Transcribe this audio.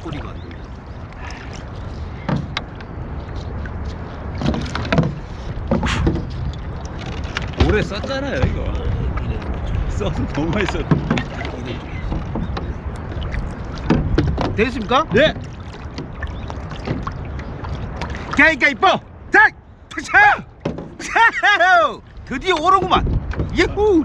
소리가 안 들려. 오래 썼잖아요 이거. 써서 너무 많이 썼. 됐습니까? 네. 가위바위보! 자! 차! 드디어 오르구만! 예후!